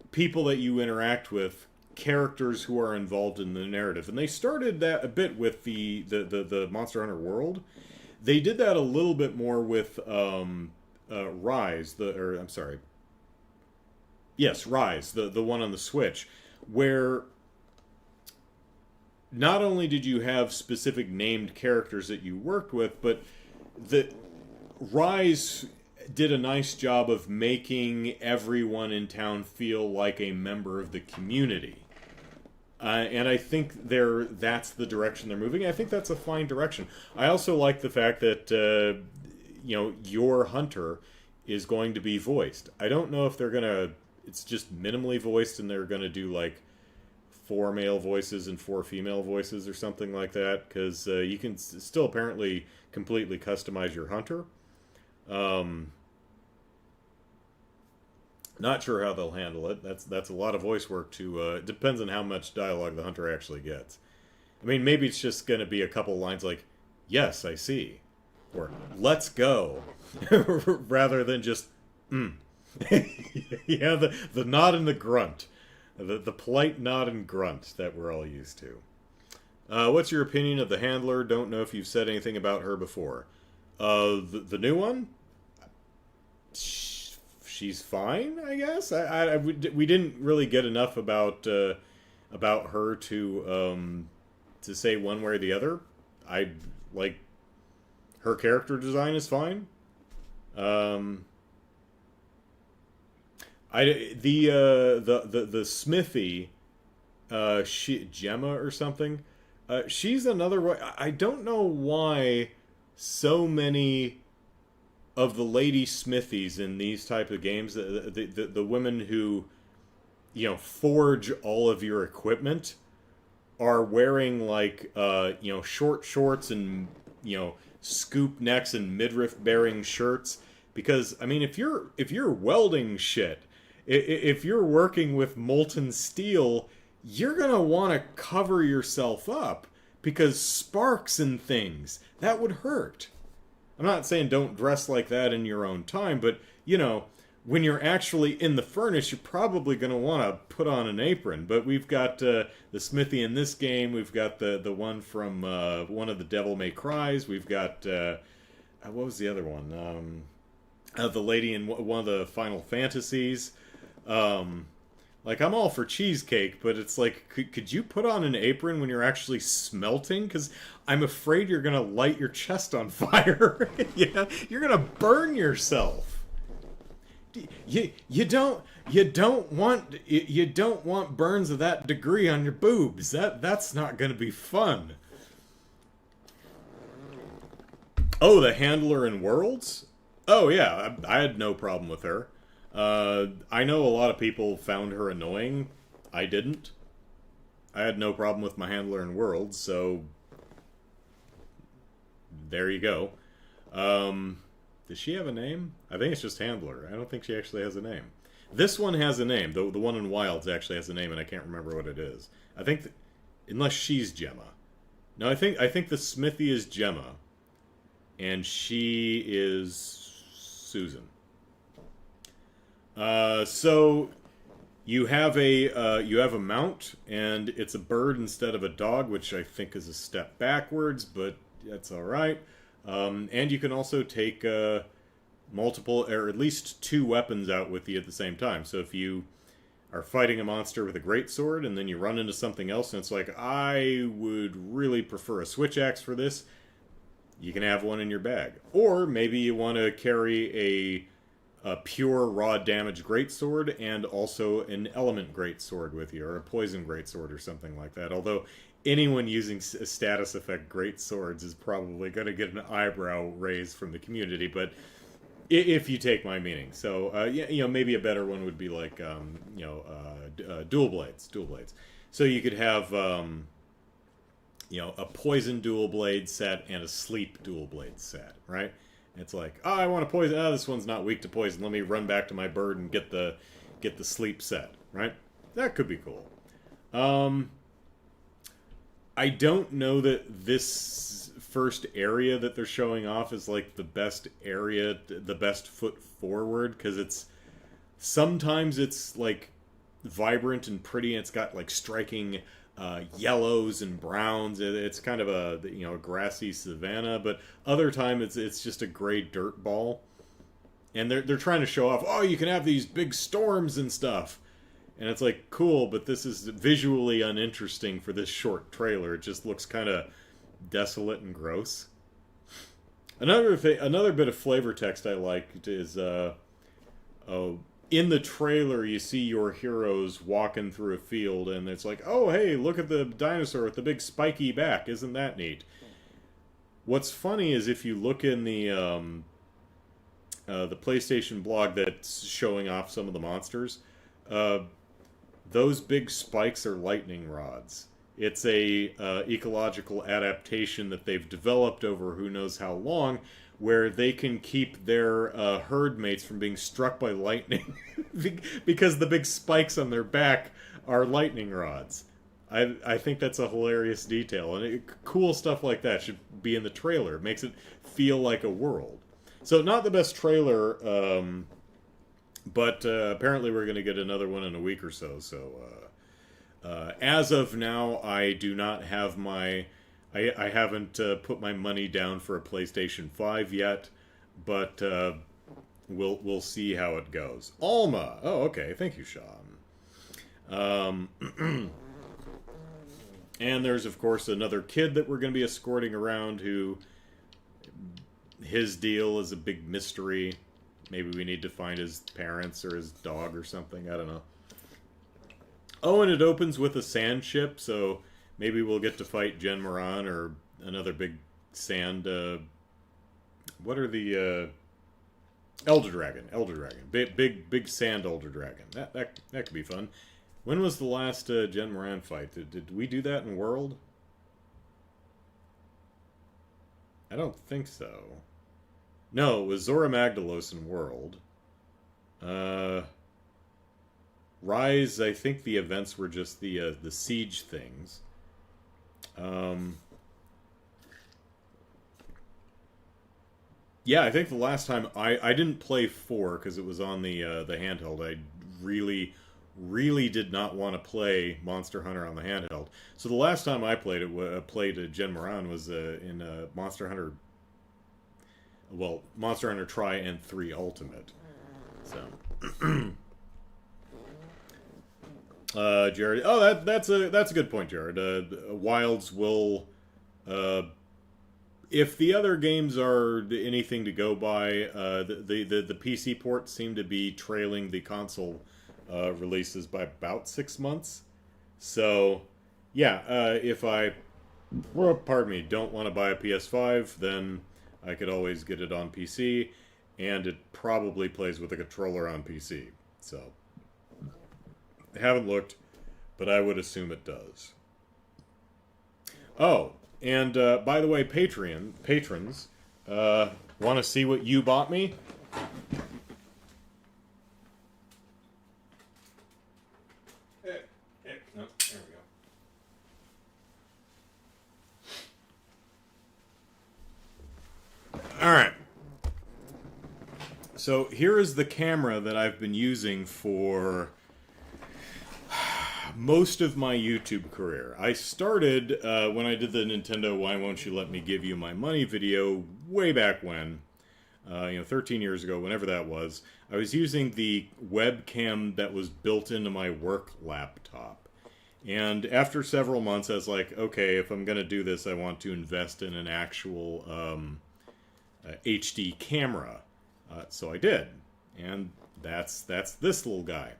people that you interact with characters who are involved in the narrative. And they started that a bit with the Monster Hunter World. They did that a little bit more with Rise, yes, Rise, the one on the Switch, where not only did you have specific named characters that you worked with, but the Rise did a nice job of making everyone in town feel like a member of the community. And I think that's the direction they're moving. I think that's a fine direction. I also like the fact that your hunter is going to be voiced. I don't know if they're gonna. It's just minimally voiced, and they're gonna do like 4 male voices and 4 female voices or something like that. Because you can still apparently completely customize your hunter. Not sure how they'll handle it. That's a lot of voice work to. It depends on how much dialogue the hunter actually gets. I mean, maybe it's just going to be a couple lines like, "Yes, I see," or "Let's go," rather than just "Mm." Yeah, the nod and the grunt, the polite nod and grunt that we're all used to. What's your opinion of the handler? Don't know if you've said anything about her before. The new one. She's fine, I guess. We didn't really get enough about her to say one way or the other. I like her character design is fine. The Smithy, Gemma or something. She's another way. I don't know why so many of the lady smithies in these type of games, the women who, forge all of your equipment, are wearing like short shorts and scoop necks and midriff bearing shirts. Because I mean, if you're welding shit, if you're working with molten steel, you're gonna want to cover yourself up because sparks and things that would hurt. I'm not saying don't dress like that in your own time, but, when you're actually in the furnace, you're probably going to want to put on an apron. But we've got the Smithy in this game. We've got the one from one of the Devil May Cries. We've got, what was the other one? The lady in one of the Final Fantasies. Like, I'm all for cheesecake, but it's like, could you put on an apron when you're actually smelting? Because I'm afraid you're gonna light your chest on fire. Yeah, you're gonna burn yourself. You don't want burns of that degree on your boobs. That's not gonna be fun. Oh, the handler in Worlds? Oh yeah, I had no problem with her. I know a lot of people found her annoying. I didn't. I had no problem with my handler in Worlds, so there you go. Does she have a name? I think it's just handler. I don't think she actually has a name. This one has a name. The one in Wilds actually has a name, and I can't remember what it is. I think, unless she's Gemma. No, I think the Smithy is Gemma, and she is Susan. So you have a mount, and it's a bird instead of a dog, which I think is a step backwards, but that's all right. And you can also take multiple, or at least 2 weapons out with you at the same time. So if you are fighting a monster with a greatsword, and then you run into something else, and it's like, I would really prefer a switch axe for this, you can have one in your bag. Or maybe you want to carry a pure raw damage greatsword and also an element greatsword with you, or a poison greatsword or something like that. Although anyone using a status effect greatswords is probably going to get an eyebrow raise from the community, but if you take my meaning. So maybe a better one would be like dual blades. So you could have a poison dual blade set and a sleep dual blade set, right? It's like, I want to poison. This one's not weak to poison. Let me run back to my bird and get the sleep set, right? That could be cool. I don't know that this first area that they're showing off is like the best area, the best foot forward, because sometimes it's like vibrant and pretty, and it's got like striking yellows and browns. It's kind of a grassy savanna, but other time it's just a gray dirt ball. And they're trying to show off, oh, you can have these big storms and stuff. And it's like, cool, but this is visually uninteresting for this short trailer. It just looks kind of desolate and gross. Another bit of flavor text I liked is, in the trailer, you see your heroes walking through a field, and it's like, oh, hey, look at the dinosaur with the big spiky back. Isn't that neat? What's funny is if you look in the PlayStation blog that's showing off some of the monsters, those big spikes are lightning rods. It's a ecological adaptation that they've developed over who knows how long, where they can keep their herd mates from being struck by lightning because the big spikes on their back are lightning rods. I think that's a hilarious detail, and cool stuff like that should be in the trailer. It makes it feel like a world. So not the best trailer, but apparently we're going to get another one in a week or so. So as of now, I do not have my... I haven't put my money down for a PlayStation 5 yet, but we'll see how it goes. Alma! Oh, okay. Thank you, Sean. And there's, of course, another kid that we're going to be escorting around who... His deal is a big mystery. Maybe we need to find his parents or his dog or something. I don't know. Oh, and it opens with a sand ship, so maybe we'll get to fight Jen Moran or another big sand... what are the... Elder Dragon. Elder Dragon. Big sand Elder Dragon. That could be fun. When was the last Jen Moran fight? Did we do that in World? I don't think so. No, it was Zora Magdalos in World. Rise, I think the events were just the siege things. Yeah, I think the last time I didn't play 4 because it was on the handheld. I really did not want to play Monster Hunter on the handheld. So the last time I played it, played Jen Moran was in Monster Hunter. Well, Monster Hunter Tri and 3 Ultimate. So, Jared. Oh, that's a good point, Jared. Wilds will, if the other games are anything to go by, the PC ports seem to be trailing the console releases by about 6 months. So, yeah, if I, well, pardon me, don't want to buy a PS5, then I could always get it on PC, and it probably plays with a controller on PC. So, I haven't looked, but I would assume it does. Oh, and by the way, patrons, want to see what you bought me? No, there we go. Alright. So here is the camera that I've been using for most of my YouTube career. I started when I did the Nintendo Why Won't You Let Me Give You My Money video way back when. 13 years ago, whenever that was. I was using the webcam that was built into my work laptop. And after several months, I was like, okay, if I'm going to do this, I want to invest in an actual HD camera. So I did. And that's this little guy.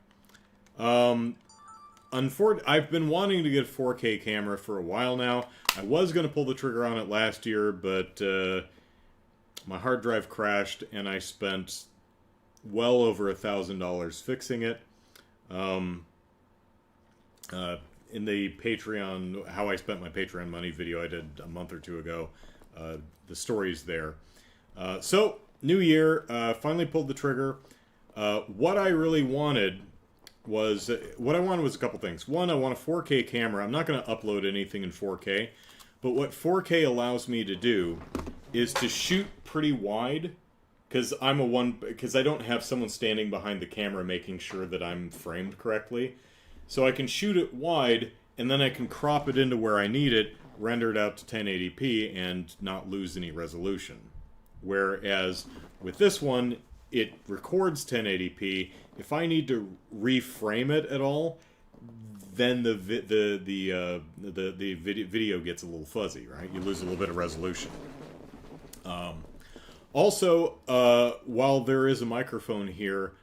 I've been wanting to get a 4K camera for a while now. I was going to pull the trigger on it last year, but my hard drive crashed, and I spent well over $1,000 fixing it. In the Patreon, how I spent my Patreon money video I did a month or two ago, the story's there. So, new year, finally pulled the trigger. What I really wanted was a couple things. One, I want a 4K camera. I'm not going to upload anything in 4K, but what 4K allows me to do is to shoot pretty wide, because I don't have someone standing behind the camera making sure that I'm framed correctly. So I can shoot it wide, and then I can crop it into where I need it, render it out to 1080p, and not lose any resolution. Whereas with this one, it records 1080p. If I need to reframe it at all, then the video gets a little fuzzy, right? You lose a little bit of resolution. Also, while there is a microphone here,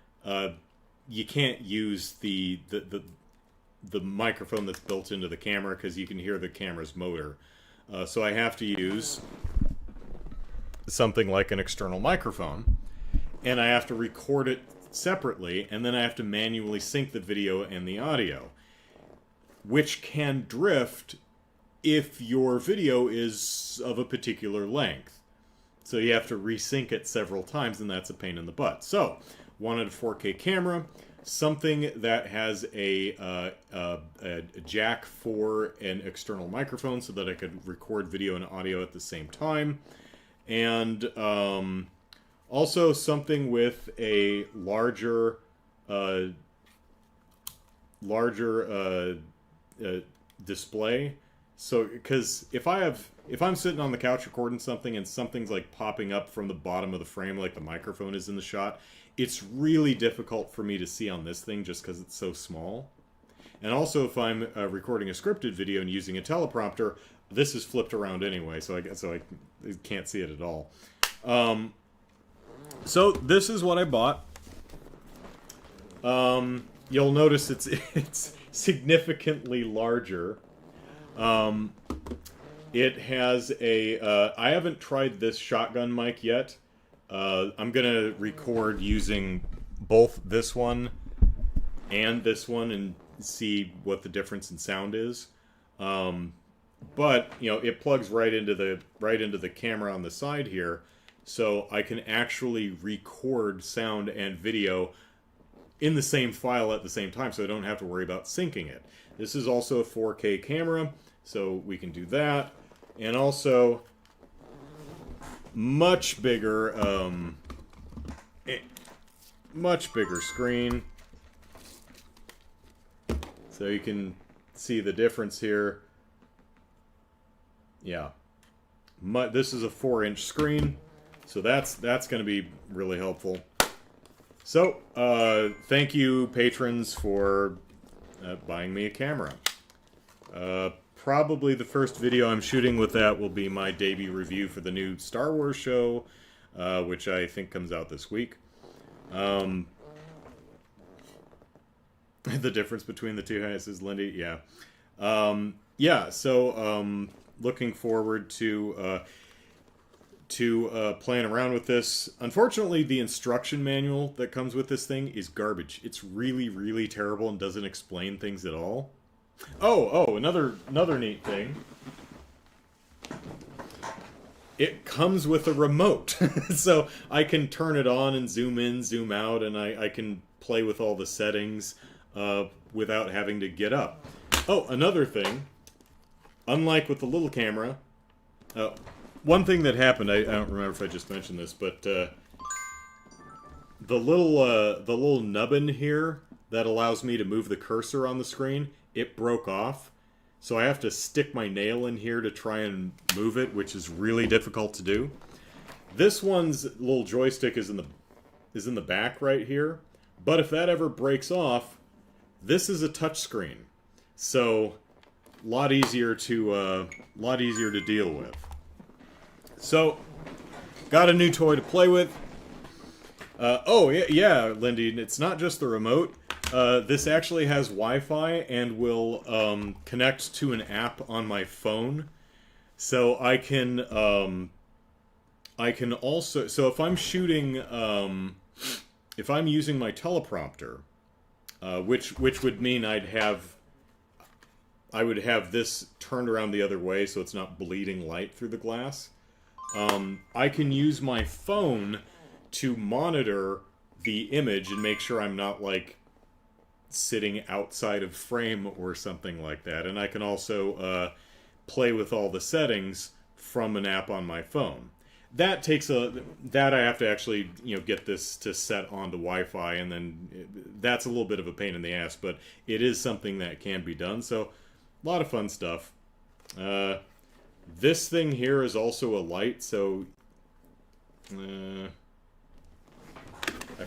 you can't use the microphone that's built into the camera because you can hear the camera's motor. So I have to use something like an external microphone, and I have to record it separately, and then I have to manually sync the video and the audio, which can drift if your video is of a particular length. So you have to resync it several times, and that's a pain in the butt. So, wanted a 4K camera, something that has a jack for an external microphone so that I could record video and audio at the same time, and also something with a larger display. So, because if I'm sitting on the couch recording something and something's like popping up from the bottom of the frame, like the microphone is in the shot, it's really difficult for me to see on this thing just because it's so small. And also, if I'm recording a scripted video and using a teleprompter, this is flipped around anyway, so I can't see it at all. So this is what I bought. You'll notice it's significantly larger. It has a, I haven't tried this shotgun mic yet. I'm gonna record using both this one and this one and see what the difference in sound is. But, you know, it plugs right into the camera on the side here, so I can actually record sound and video in the same file at the same time, so I don't have to worry about syncing it. This is also a 4K camera, so we can do that. And also, much bigger screen. So you can see the difference here. Yeah. This is a 4-inch screen, so that's going to be really helpful. So, thank you, patrons, for buying me a camera. Probably the first video I'm shooting with that will be my debut review for the new Star Wars show, which I think comes out this week. The difference between the two is Lindy, yeah. Yeah, so looking forward to playing around with this. Unfortunately, the instruction manual that comes with this thing is garbage. It's really, really terrible and doesn't explain things at all. Oh, another neat thing. It comes with a remote. So I can turn it on and zoom in, zoom out, and I can play with all the settings without having to get up. Oh, another thing. Unlike with the little camera, one thing that happened, I don't remember if I just mentioned this, but the little nubbin here that allows me to move the cursor on the screen, it broke off. So I have to stick my nail in here to try and move it, which is really difficult to do. This one's little joystick is in the back right here, but if that ever breaks off, this is a touch screen. So a lot easier to deal with. So, got a new toy to play with. Oh, yeah, Lindy, it's not just the remote. This actually has Wi-Fi and will connect to an app on my phone. So I can also, so if I'm shooting, if I'm using my teleprompter, which would mean I would have this turned around the other way so it's not bleeding light through the glass. I can use my phone to monitor the image and make sure I'm not, like, sitting outside of frame or something like that. And I can also play with all the settings from an app on my phone. That takes that I have to actually, you know, get this to set onto Wi-Fi, and then that's a little bit of a pain in the ass, but it is something that can be done. So, a lot of fun stuff. This thing here is also a light, so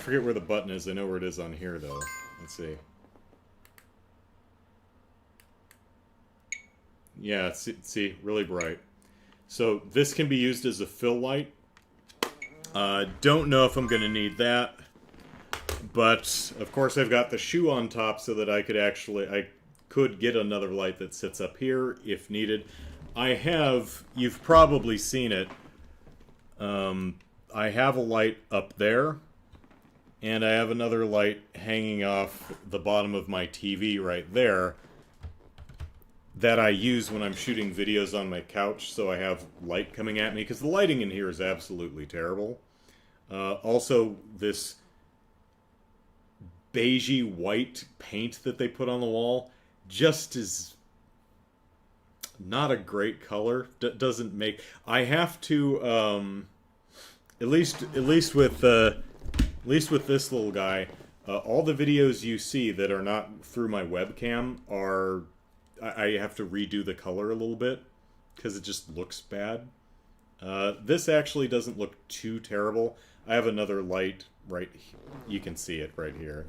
forget where the button is. I know where it is on here, though. Let's see. Yeah, see, really bright. So this can be used as a fill light. Don't know if I'm going to need that. But, of course, I've got the shoe on top so that I could get another light that sits up here if needed. You've probably seen it. I have a light up there. And I have another light hanging off the bottom of my TV right there that I use when I'm shooting videos on my couch, so I have light coming at me, because the lighting in here is absolutely terrible. Also, this beigey white paint that they put on the wall just is not a great color. Doesn't make... I have to, at least with this little guy, all the videos you see that are not through my webcam are... I have to redo the color a little bit, because it just looks bad. This actually doesn't look too terrible. I have another light right here. You can see it right here.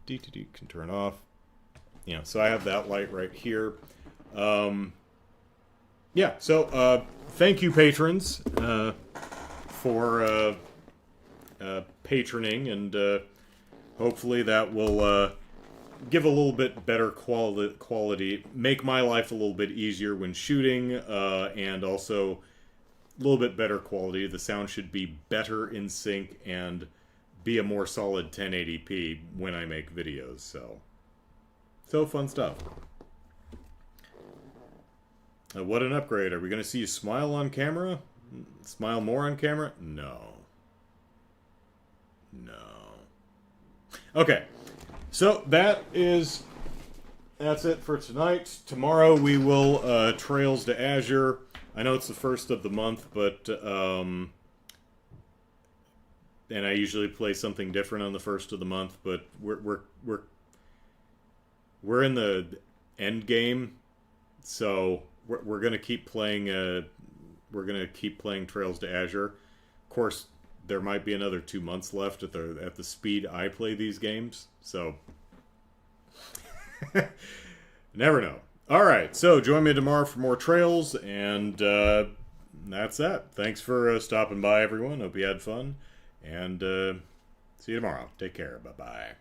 D can turn off. Yeah, so I have that light right here. Yeah, so thank you, patrons, for patroning, and hopefully that will give a little bit better quality, make my life a little bit easier when shooting, and also a little bit better quality. The sound should be better in sync and be a more solid 1080p when I make videos, so fun stuff. What an upgrade. Are we going to see you smile on camera? Smile more on camera? No. Okay. So that's it for tonight. Tomorrow we will Trails to Azure. I know it's the first of the month, but and I usually play something different on the first of the month, but we're in the end game, so we're gonna keep playing. We're gonna keep playing Trails to Azure. Of course, there might be another 2 months left at the speed I play these games, so never know. Alright, so join me tomorrow for more Trails, and that's that. Thanks for stopping by, everyone. Hope you had fun, and see you tomorrow. Take care. Bye-bye.